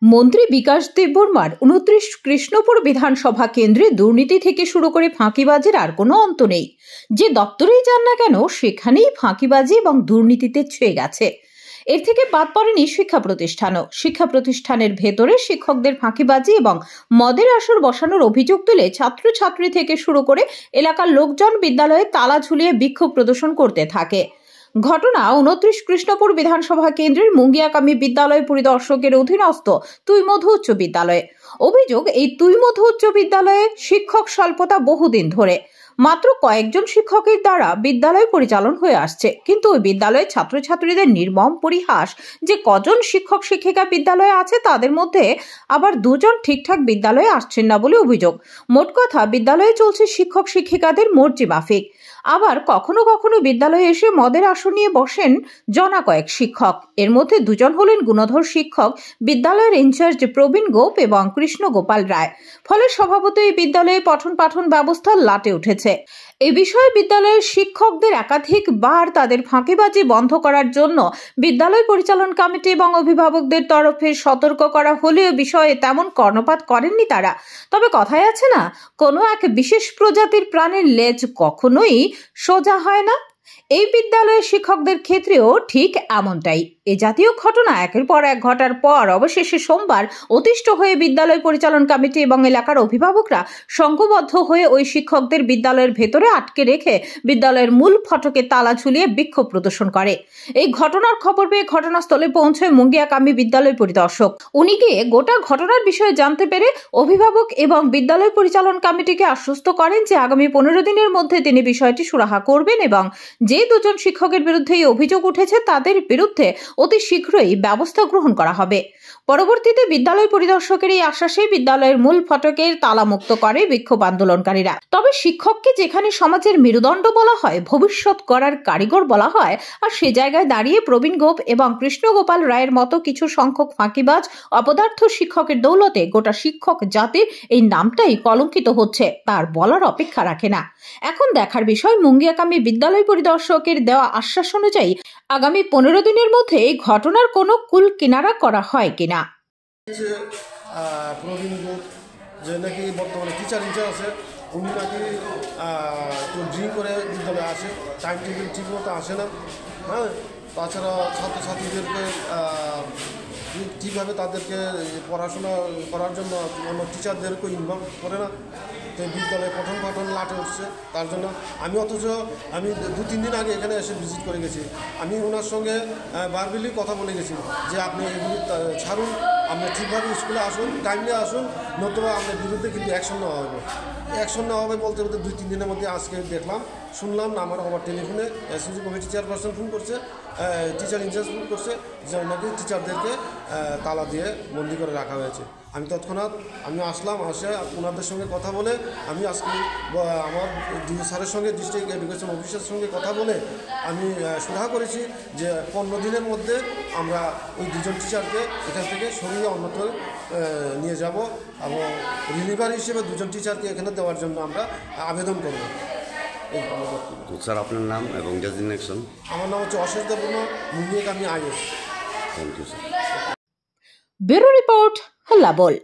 মন্ত্রী বিকাশ দেববর্মার ২৯ কৃষ্ণপুর বিধানসভা কেন্দ্রে দুর্নীতি থেকে শুরু করে ফাঁকিবাজির আর কোনো অন্ত নেই। যে দপ্তরেই যান না কেন সেখানেই ফাঁকিবাজি এবং দুর্নীতিতে ছুঁয়ে গেছে। এর থেকে বাদ পড়েনি শিক্ষা প্রতিষ্ঠানও। শিক্ষা প্রতিষ্ঠানের ভেতরে শিক্ষকদের ফাঁকিবাজি এবং মদের আসর বসানোর অভিযোগ তুলে ছাত্রছাত্রী থেকে শুরু করে এলাকার লোকজন বিদ্যালয়ে তালা ঝুলিয়ে বিক্ষোভ প্রদর্শন করতে থাকে। ঘটনা ২৯ কৃষ্ণপুর বিধানসভা কেন্দ্রের মুঙ্গিয়াকামী বিদ্যালয় পরিদর্শকের অধীনস্থ তুইমধু উচ্চ বিদ্যালয়ে। অভিযোগ, এই তুইমধু উচ্চ বিদ্যালয়ে শিক্ষক স্বল্পতা বহুদিন ধরে। মাত্র কয়েকজন শিক্ষকের দ্বারা বিদ্যালয় পরিচালন হয়ে আসছে, কিন্তু ওই বিদ্যালয়ের ছাত্রছাত্রীদের নির্মম পরিহাস যে কজন শিক্ষক শিক্ষিকা বিদ্যালয়ে আছে তাদের মধ্যে আবার দুজন ঠিকঠাক বিদ্যালয়ে আসছেন না বলে অভিযোগ। মোট কথা, বিদ্যালয়ে চলছে শিক্ষক শিক্ষিকাদের মর্জি মাফিক। আবার কখনো কখনো বিদ্যালয়ে এসে মদের আসর নিয়ে বসেন জনা কয়েক শিক্ষক। এর মধ্যে দুজন হলেন গুণধর শিক্ষক, বিদ্যালয়ের ইনচার্জ প্রবীণ গোপ এবং কৃষ্ণ গোপাল রায়। ফলে স্বভাবতই এই বিদ্যালয়ে পঠন পাঠন ব্যবস্থা লাটে উঠেছে। এই বিষয়ে বিদ্যালয়ের শিক্ষকদের একাধিকবার তাদের ফাঁকিবাজি বন্ধ করার জন্য বিদ্যালয় পরিচালন কমিটি এবং অভিভাবকদের তরফে সতর্ক করা হলেও বিষয়ে তেমন কর্ণপাত করেননি তারা। তবে কথায় আছে না, কোনো এক বিশেষ প্রজাতির প্রাণীর লেজ কখনোই সোজা হয় না। এই বিদ্যালয়ের শিক্ষকদের ক্ষেত্রেও ঠিক এমনটাই। এ জাতীয় ঘটনা একের পর এক ঘটার পর অবশেষে সোমবার অতিষ্ঠ হয়ে বিদ্যালয় পরিচালন কমিটি এবং এলাকার অভিভাবকরা সংঘবদ্ধ হয়ে ওই শিক্ষকদের বিদ্যালয়ের ভেতরে আটকে রেখে বিদ্যালয়ের মূল ফটকে তালা ঝুলিয়ে বিক্ষোভ প্রদর্শন করে। এই ঘটনার খবর পেয়ে ঘটনাস্থলে পৌঁছয় মুঙ্গিয়াকামী বিদ্যালয় পরিদর্শক। উনি গিয়ে গোটা ঘটনার বিষয়ে জানতে পেরে অভিভাবক এবং বিদ্যালয় পরিচালন কমিটিকে আশ্বস্ত করেন যে আগামী ১৫ দিনের মধ্যে তিনি বিষয়টি সুরাহা করবেন এবং যে দুজন শিক্ষকের বিরুদ্ধে এই অভিযোগ উঠেছে তাদের বিরুদ্ধে অতি শীঘ্রই ব্যবস্থা গ্রহণ করা হবে। পরবর্তীতে বিদ্যালয় পরিদর্শকের এই আশ্বাসে বিদ্যালয়ের মূল ফটকের তালামুক্ত করে বিক্ষোভ আন্দোলনকারীরা। তবে শিক্ষককে যেখানে সমাজের মেরুদণ্ড বলা হয়, ভবিষ্যৎ গড়ার কারিগর বলা হয়, আর সে জায়গায় দাঁড়িয়ে প্রবীণ গোপ এবং কৃষ্ণ গোপাল রায়ের মতো কিছু সংখ্যক ফাঁকিবাজ অপদার্থ শিক্ষকের দৌলতে গোটা শিক্ষক জাতির এই নামটাই কলঙ্কিত হচ্ছে, তার বলার অপেক্ষা রাখে না। এখন দেখার বিষয়, মুঙ্গিয়াকামী বিদ্যালয় পরিদর্শকের দেওয়া আশ্বাস অনুযায়ী আগামী ১৫ দিনের মধ্যে এই ঘটনার কোনো কুল কিনারা করা হয় কিনা। প্রবীণ গোপ যে নাকি বর্তমানে টিচার ইনচার্জ আছে, উনি নাকি একটু ড্রিঙ্ক করে বিদ্যালয়ে আসে, টাইম টেবিল ঠিকমতো আসে না। হ্যাঁ, তাছাড়া ছাত্রছাত্রীদেরকে ঠিকভাবে তাদেরকে পড়াশোনা করার জন্য অন্য টিচারদেরকে ইনভলভ করে না। তো বিদ্যালয়ে পঠন পাঠন লাটে উঠছে। তার জন্য আমি ২-৩ দিন আগে এখানে এসে ভিজিট করে গেছি। আমি ওনার সঙ্গে বারবেলি কথা বলে গেছি যে আপনি এগুলি ছাড়ুন, আপনি ঠিকভাবে স্কুলে আসুন, টাইমলি আসুন, নতুবা আপনার বিরুদ্ধে কিন্তু অ্যাকশন নেওয়া হবে। অ্যাকশন নেওয়া হবে বলতে ২-৩ দিনের মধ্যে আজকে শুনলাম আমার টেলিফোনে এসএসজি কমিটি চেয়ারপারসন ফোন করছে, টিচার ইনচার্জ ফোন করছে যে নাকি টিচারদেরকে তালা দিয়ে বন্দি করে রাখা হয়েছে। আমি তৎক্ষণাৎ আসলাম, ওনাদের সঙ্গে কথা বলে আমি আজকে আমার ডিও স্যারের সঙ্গে, ডিস্ট্রিক্ট এডুকেশন অফিসারের সঙ্গে কথা বলে আমি সুরাহা করেছি যে ১৫ দিনের মধ্যে আমরা ওই দুজন টিচারকে এখান থেকে সরিয়ে অন্যত্র নিয়ে যাব এবং রিলিভার হিসেবে দুজন টিচারকে এখানে দেওয়ার জন্য আমরা আবেদন করব। স্যার, আপনার নাম এবং ডেজিগনেশন? আমার নাম হচ্ছে অশেষ দেববর্মা, মুঙ্গিয়াকামী আইএস। Thank you sir. Bureau report, Halla ball.